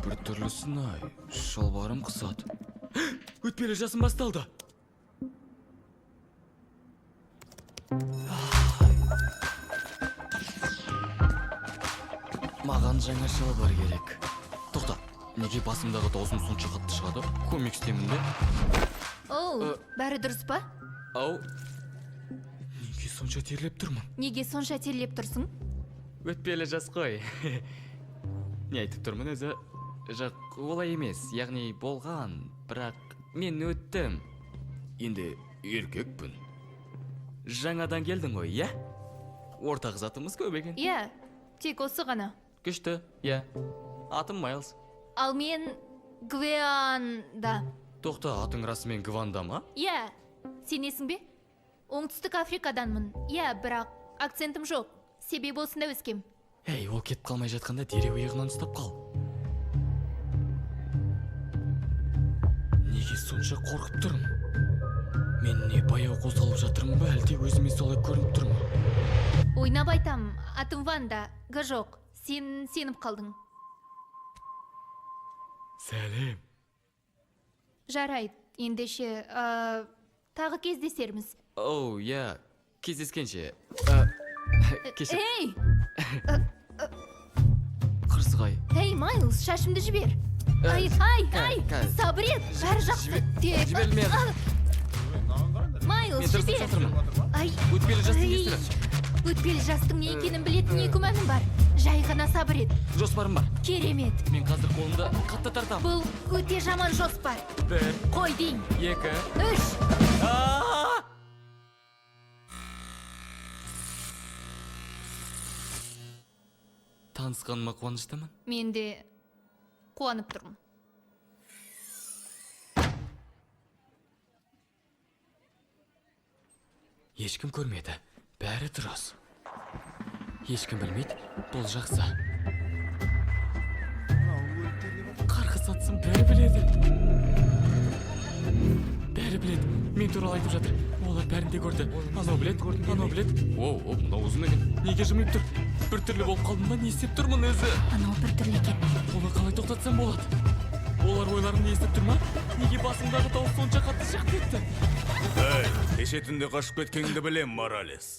Bir türlüsün ay, şalvarım kısat. Өтпелі жасым басталды. Маған жаңа шалбар керек. Тоқта, неге басымдағы даусым сонша қатты шығады? Көмектесемін бе? Оу, бәрі дұрыс па? Ау, неге сонша терлеп тұрмын? Неге сонша терлеп тұрсың? Өтпелі жас қой. Не айтып тұрмын өзі? Жоқ, олай емес, яғни болған, бірақ мен өттім. Енді еркекпін. Жаңадан келдің ғой, иә? Ортақ затымыз көп екен. Иә, тек осы ғана. Күшті, иә. Атым Майлз. Ал мен Гвеанда. Тоқта, атың расымен Гванда ма? Иә, сенесің бе? Оңтүстік Африкаданмын. Иә, бірақ акцентім жоқ. Себебі осында өскем. Ей, ол кетіп қалмай жатқанда дереу иығынан ұстап қал. Неге сонша қорқып тұрмын? Мен не баяу қозғалып жатырмын ба, әлде өзіме солай көрініп тұрмын? Ойнап айтам, атым Ванда. Г жоқ, сен сеніп қалдың. Сәлем. Жарайды, ендеше, тағы кездесерміз. Оу, иә, кездескенше. Кеше. Ей! Қырсығай. Ей, Майлз, шашымды жібер. Ай, сабыр ет, бәрі жақсы. Жіберілме. Майлз, Мен тырысып жібер. жатырмын. Ай, Өтпелі жастың ай, кесірі. Өтпелі жастың не екенін білетін не күмәнім бар. Жай ғана сабыр ет. Жоспарым бар. Керемет. Мен қазір қолымды қатты тартам. Бұл өте жаман жоспар. Бір, Қой дейін. екі. 3. Танысқаныма қуаныштымын. Мен де қуанып тұрмын. Ешкім көрмеді. Бәрі дұрыс. Ешкім білмейді. Бұл жақсы. Қарғыс атсын бәрі біледі. Бәрі біледі. Мен туралы айтып жатыр. Олар бәрін де көрді. Анау біледі, анау біледі. Оу, мынау ұзын екен. Неге жымиып тұр? Bir türlü болып қалдым ба, не істеп тұрмын өзі? Анау бір түрлі екен. Оны қалай тоқтатсам болады? Олар ойларымды естіп тұр ма? Неге басымдағы дауыс сонша қатты шығып кетті? Кеше түнде қашып кеткеніңді білем, Моралес.